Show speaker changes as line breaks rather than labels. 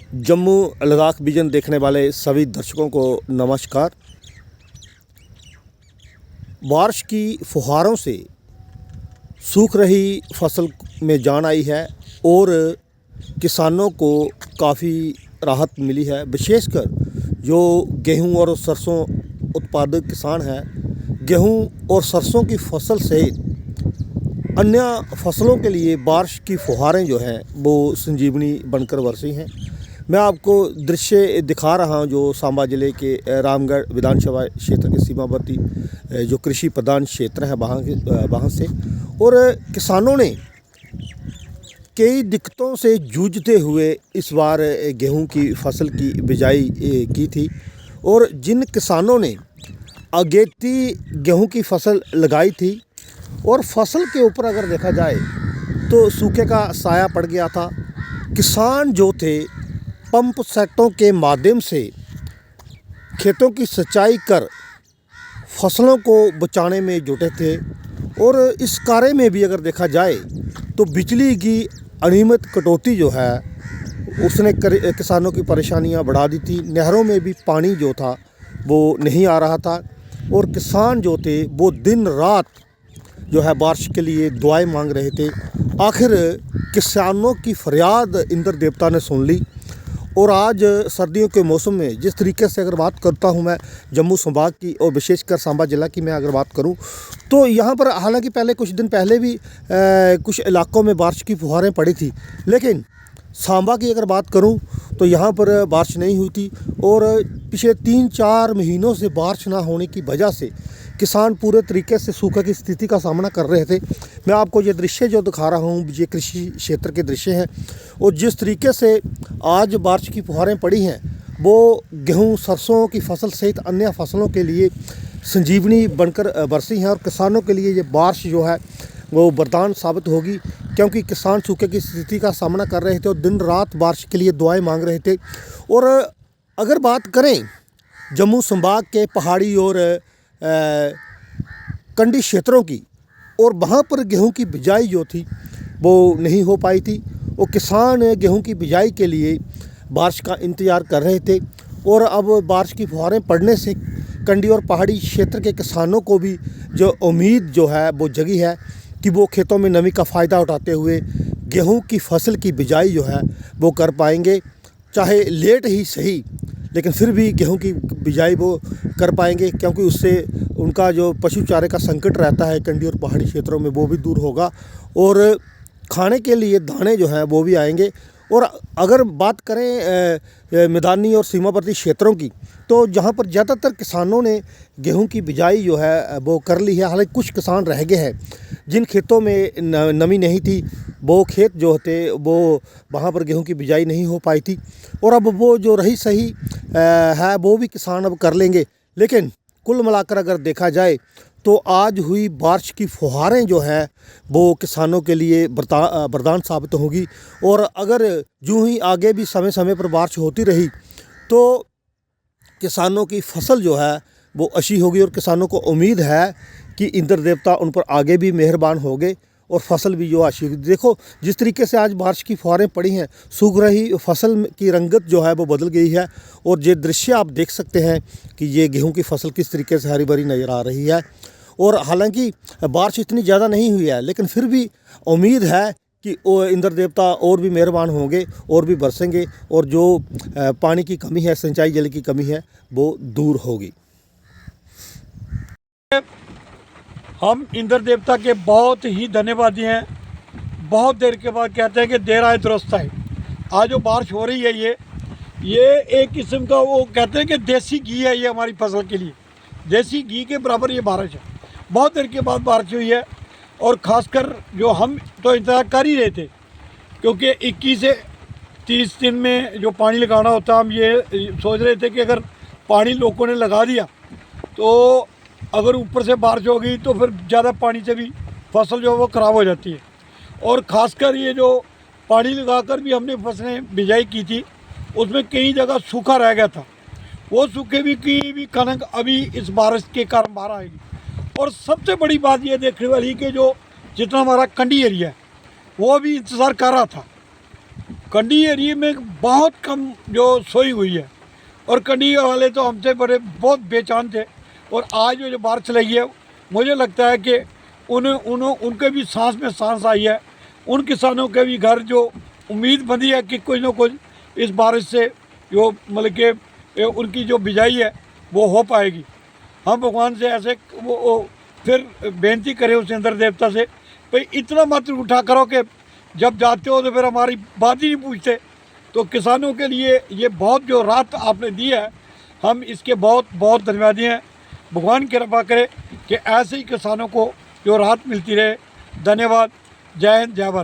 Jammu Ladakh vision देखने वाले सभी दर्शकों को नमस्कार। बारिश की फुहारों से सूख रही फसल में जान आई है और किसानों को काफ़ी राहत मिली है। विशेषकर जो गेहूं और सरसों उत्पादक किसान हैं, गेहूं और सरसों की फसल सहित अन्य फसलों के लिए बारिश की फुहारें जो हैं वो संजीवनी बनकर बरसी हैं। मैं आपको दृश्य दिखा रहा हूं जो सांबा ज़िले के रामगढ़ विधानसभा क्षेत्र के सीमावर्ती जो कृषि प्रधान क्षेत्र है वहाँ से। और किसानों ने कई दिक्कतों से जूझते हुए इस बार गेहूं की फसल की बिजाई की थी। और जिन किसानों ने अगेती गेहूं की फसल लगाई थी और फसल के ऊपर अगर देखा जाए तो सूखे का साया पड़ गया था। किसान जो थे पंप सेटों के माध्यम से खेतों की सिंचाई कर फसलों को बचाने में जुटे थे। और इस कार्य में भी अगर देखा जाए तो बिजली की अनियमित कटौती जो है उसने किसानों की परेशानियां बढ़ा दी थी। नहरों में भी पानी जो था वो नहीं आ रहा था और किसान जो थे वो दिन रात जो है बारिश के लिए दुआएं मांग रहे थे। आखिर किसानों की फरियाद इंद्र देवता ने सुन ली और आज सर्दियों के मौसम में जिस तरीके से अगर बात करता हूं मैं जम्मू संभाग की और विशेषकर सांबा ज़िला की मैं अगर बात करूं तो यहां पर हालांकि पहले कुछ दिन पहले भी कुछ इलाकों में बारिश की फुहारें पड़ी थी, लेकिन सांबा की अगर बात करूं तो यहां पर बारिश नहीं हुई थी। और पिछले 3-4 महीनों से बारिश ना होने की वजह से किसान पूरे तरीके से सूखे की स्थिति का सामना कर रहे थे। मैं आपको ये दृश्य जो दिखा रहा हूँ ये कृषि क्षेत्र के दृश्य हैं और जिस तरीके से आज बारिश की फुहारें पड़ी हैं वो गेहूं सरसों की फसल सहित अन्य फसलों के लिए संजीवनी बनकर बरसी हैं। और किसानों के लिए ये बारिश जो है वो वरदान साबित होगी, क्योंकि किसान सूखे की स्थिति का सामना कर रहे थे और दिन रात बारिश के लिए दुआएं मांग रहे थे। और अगर बात करें जम्मू संभाग के पहाड़ी और कंडी क्षेत्रों की, और वहाँ पर गेहूं की बिजाई जो थी वो नहीं हो पाई थी। वो किसान गेहूं की बिजाई के लिए बारिश का इंतज़ार कर रहे थे। और अब बारिश की फुहारें पड़ने से कंडी और पहाड़ी क्षेत्र के किसानों को भी जो उम्मीद जो है वो जगी है कि वो खेतों में नमी का फ़ायदा उठाते हुए गेहूं की फसल की बिजाई जो है वो कर पाएंगे, चाहे लेट ही सही, लेकिन फिर भी गेहूं की बिजाई वो कर पाएंगे, क्योंकि उससे उनका जो पशु चारे का संकट रहता है कंडी और पहाड़ी क्षेत्रों में वो भी दूर होगा और खाने के लिए दाने जो हैं वो भी आएंगे। और अगर बात करें मैदानी और सीमावर्ती क्षेत्रों की तो जहां पर ज़्यादातर किसानों ने गेहूं की बिजाई जो है वो कर ली है। हालांकि कुछ किसान रह गए हैं जिन खेतों में नमी नहीं थी, वो खेत जो थे वो वहाँ पर गेहूं की बिजाई नहीं हो पाई थी। और अब वो जो रही सही है वो भी किसान अब कर लेंगे। लेकिन कुल मिलाकर अगर देखा जाए तो आज हुई बारिश की फुहारें जो है वो किसानों के लिए वरदान साबित होगी। और अगर यूं ही आगे भी समय समय पर बारिश होती रही तो किसानों की फसल जो है वो अच्छी होगी और किसानों को उम्मीद है कि इंद्र देवता उन पर आगे भी मेहरबान होंगे और फसल भी जो अच्छी होगी। देखो जिस तरीके से आज बारिश की फुहारें पड़ी हैं, सूख रही फसल की रंगत जो है वो बदल गई है। और ये दृश्य आप देख सकते हैं कि ये गेहूं की फसल किस तरीके से हरी भरी नज़र आ रही है। और हालांकि बारिश इतनी ज़्यादा नहीं हुई है, लेकिन फिर भी उम्मीद है कि इंद्र देवता और भी मेहरबान होंगे और भी बरसेंगे और जो पानी की कमी है, सिंचाई जल की कमी है, वो दूर होगी।
हम इंद्र देवता के बहुत ही धन्यवादी हैं। बहुत देर के बाद कहते हैं कि देर आए दुरुस्त आए। आज जो बारिश हो रही है ये एक किस्म का वो कहते हैं कि देसी घी है। ये हमारी फसल के लिए देसी घी के बराबर ये बारिश है। बहुत देर के बाद बारिश हुई है और ख़ासकर जो हम तो इंतज़ार कर ही रहे थे, क्योंकि 21 से 30 दिन में जो पानी लगाना होता है, हम ये सोच रहे थे कि अगर पानी लोगों ने लगा दिया तो अगर ऊपर से बारिश हो गई तो फिर ज़्यादा पानी से भी फसल जो है वो ख़राब हो जाती है। और ख़ासकर ये जो पानी लगाकर भी हमने फसलें बिजाई की थी उसमें कई जगह सूखा रह गया था। वो सूखे भी की भी कनक अभी इस बारिश के कारण बाहर आएगी। और सबसे बड़ी बात ये देखने वाली कि जो जितना हमारा कंडी एरिया है वो भी इंतज़ार कर रहा था कंडी एरिया में बहुत कम जो सोई हुई है, और कंडी वाले तो हमसे बड़े बहुत बेचैन थे। और आज जो बारिश लगी है, मुझे लगता है कि उनके भी सांस में सांस आई है। उन किसानों के भी घर जो उम्मीद बंधी है कि कुछ ना कुछ इस बारिश से जो मतलब कि उनकी जो बिजाई है वो हो पाएगी। हम भगवान से ऐसे वो फिर बेनती करें उस इंद्र देवता से, भाई इतना मत उठा करो कि जब जाते हो तो फिर हमारी बात ही नहीं पूछते। तो किसानों के लिए ये बहुत जो राहत आपने दी है, हम इसके बहुत बहुत धन्यवादी हैं। भगवान कृपा करे कि ऐसे ही किसानों को जो राहत मिलती रहे। धन्यवाद। जय हिंद, जय भारत।